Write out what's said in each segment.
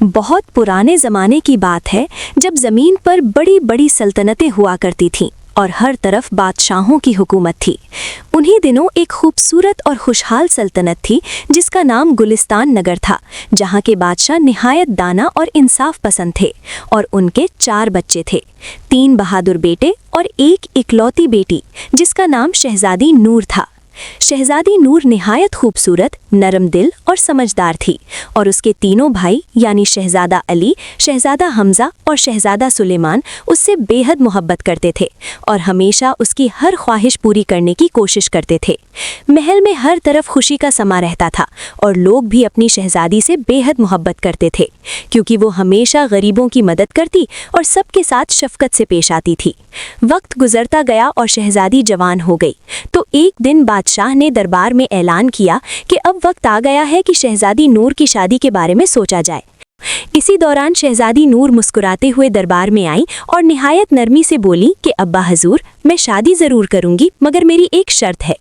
बहुत पुराने ज़माने की बात है जब ज़मीन पर बड़ी बड़ी सल्तनतें हुआ करती थीं और हर तरफ बादशाहों की हुकूमत थी। उन्हीं दिनों एक खूबसूरत और खुशहाल सल्तनत थी जिसका नाम गुलिस्तान नगर था, जहाँ के बादशाह निहायत दाना और इंसाफ पसंद थे और उनके 4 बच्चे थे, 3 बहादुर बेटे और एक इकलौती बेटी जिसका नाम शहजादी नूर था। शहजादी नूर निहायत खूबसूरत, नरम दिल और समझदार थी और उसके तीनों भाई यानी शहजादा अली, शहजादा हमजा और शहजादा सुलेमान उससे बेहद मोहब्बत करते थे और हमेशा उसकी हर ख्वाहिश पूरी करने की कोशिश करते थे। महल में हर तरफ खुशी का समा रहता था और लोग भी अपनी शहजादी से बेहद मोहब्बत करते थे क्योंकि वो हमेशा गरीबों की मदद करती और सबके साथ शफकत से पेश आती थी। वक्त गुजरता गया और शहजादी जवान हो गई तो एक दिन बादशाह ने दरबार में ऐलान किया कि अब वक्त आ गया है कि शहजादी नूर की शादी के बारे में सोचा जाए। इसी दौरान शहजादी नूर मुस्कुराते हुए दरबार में आई और निहायत नरमी से बोली कि अब्बा हजूर, मैं शादी ज़रूर करूंगी मगर मेरी एक शर्त है।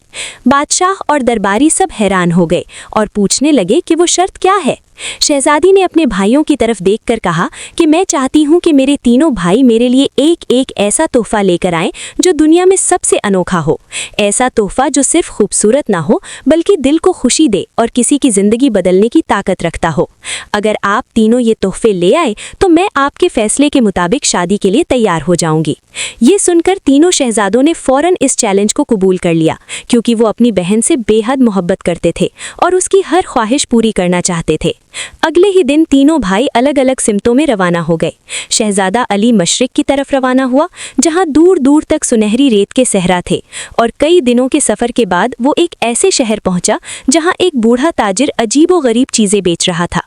बादशाह और दरबारी सब हैरान हो गए और पूछने लगे कि वो शर्त क्या है। शहजादी ने अपने भाइयों की तरफ देखकर कहा कि मैं चाहती हूँ कि मेरे तीनों भाई मेरे लिए एक एक ऐसा तोहफा लेकर आएं जो दुनिया में सबसे अनोखा हो, ऐसा तोहफा जो सिर्फ खूबसूरत ना हो बल्कि दिल को खुशी दे और किसी की ज़िंदगी बदलने की ताकत रखता हो। अगर आप तीनों ये तोहफे ले आए तो मैं आपके फैसले के मुताबिक शादी के लिए तैयार हो जाऊंगी। ये सुनकर तीनों शहजादों ने फौरन इस चैलेंज को कबूल कर लिया क्योंकि वो अपनी बहन से बेहद मोहब्बत करते थे और उसकी हर ख्वाहिश पूरी करना चाहते थे। अगले ही दिन तीनों भाई अलग अलग सिमतों में रवाना हो गए। शहजादा अली मशरिक की तरफ रवाना हुआ जहां दूर दूर तक सुनहरी रेत के सहरा थे और कई दिनों के सफ़र के बाद वो एक ऐसे शहर पहुंचा जहां एक बूढ़ा ताजिर अजीबो गरीब चीज़ें बेच रहा था।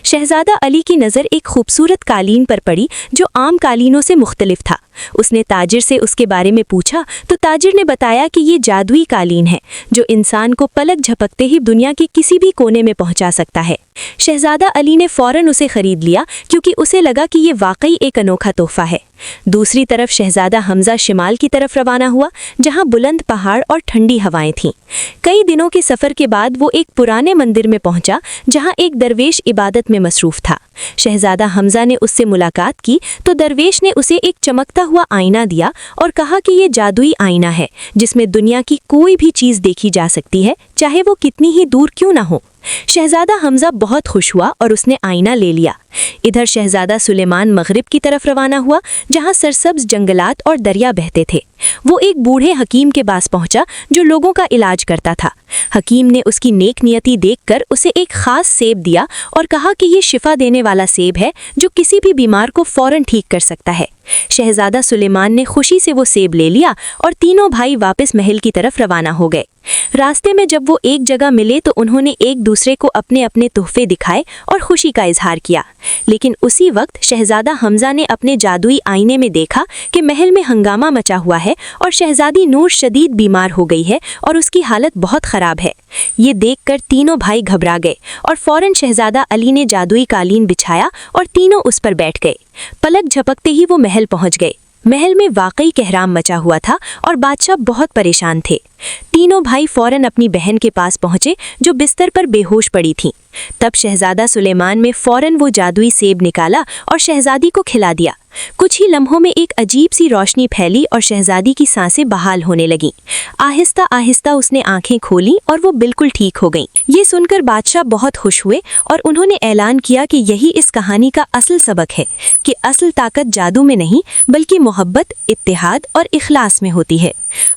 शहजादा अली की नज़र एक खूबसूरत कालीन पर पड़ी जो आम कालीनों से मुख्तलिफ था। उसने ताजिर से उसके बारे में पूछा तो ताजिर ने बताया कि ये जादुई कालीन है जो इंसान को पलक झपकते ही दुनिया के किसी भी कोने में पहुंचा सकता है। शहजादा अली ने फौरन उसे खरीद लिया क्योंकि उसे लगा कि ये वाकई एक अनोखा तोहफा है। दूसरी तरफ शहजादा हमजा शिमाल की तरफ रवाना हुआ जहां बुलंद पहाड़ और ठंडी हवाएं थीं। कई दिनों के सफ़र के बाद वो एक पुराने मंदिर में पहुंचा जहां एक दरवेश इबादत में मसरूफ़ था। शहजादा हमजा ने उससे मुलाकात की तो दरवेश ने उसे एक चमकता हुआ आईना दिया और कहा कि ये जादुई आईना है जिसमें दुनिया की कोई भी चीज़ देखी जा सकती है, चाहे वो कितनी ही दूर क्यों ना हो। शहजादा हमजा बहुत खुश हुआ और उसने आईना ले लिया। इधर शहजादा सुलेमान मगरिब की तरफ रवाना हुआ जहां सरसब्ज जंगलात और दरिया बहते थे। वो एक बूढ़े हकीम के पास पहुंचा जो लोगों का इलाज करता था। हकीम ने उसकी नेक नियति देखकर उसे एक खास सेब दिया और कहा कि ये शिफा देने वाला सेब है जो किसी भी बीमार को फौरन ठीक कर सकता है। शहजादा सुलेमान ने खुशी से वो सेब ले लिया और तीनों भाई वापस महल की तरफ रवाना हो गए। रास्ते में जब वो एक जगह मिले तो उन्होंने एक दूसरे को अपने अपने तोहफे दिखाए और खुशी का इजहार किया। लेकिन उसी वक्त शहजादा हमजा ने अपने जादुई आईने में देखा कि महल में हंगामा मचा हुआ है और शहजादी नूर शदीद बीमार हो गई है और उसकी हालत बहुत ख़राब है। ये देखकर तीनों भाई घबरा गए और फौरन शहजादा अली ने जादुई कालीन बिछाया और तीनों उस पर बैठ गए। पलक झपकते ही वो महल पहुंच गए। महल में वाकई कहराम मचा हुआ था और बादशाह बहुत परेशान थे। तीनों भाई फौरन अपनी बहन के पास पहुंचे जो बिस्तर पर बेहोश पड़ी थीं। तब शहजादा सुलेमान ने फौरन वो जादुई सेब निकाला और शहजादी को खिला दिया। कुछ ही लम्हों में एक अजीब सी रोशनी फैली और शहजादी की सांसें बहाल होने लगीं। आहिस्ता आहिस्ता उसने आंखें खोलीं और वो बिल्कुल ठीक हो गईं। ये सुनकर बादशाह बहुत खुश हुए और उन्होंने ऐलान किया कि यही इस कहानी का असल सबक है कि असल ताकत जादू में नहीं बल्कि मोहब्बत, इत्तेहाद और इखलास में होती है।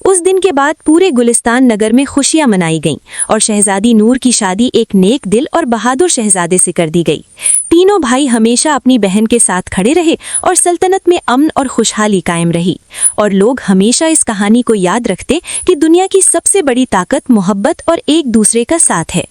उस दिन के बाद पूरे गुलिस्तान नगर में खुशियां मनाई गईं और शहजादी नूर की शादी एक नेक दिल और बहादुर शहजादे से कर दी गई। तीनों भाई हमेशा अपनी बहन के साथ खड़े रहे और सल्तनत में अमन और खुशहाली कायम रही। और लोग हमेशा इस कहानी को याद रखते कि दुनिया की सबसे बड़ी ताकत मोहब्बत और एक दूसरे का साथ है।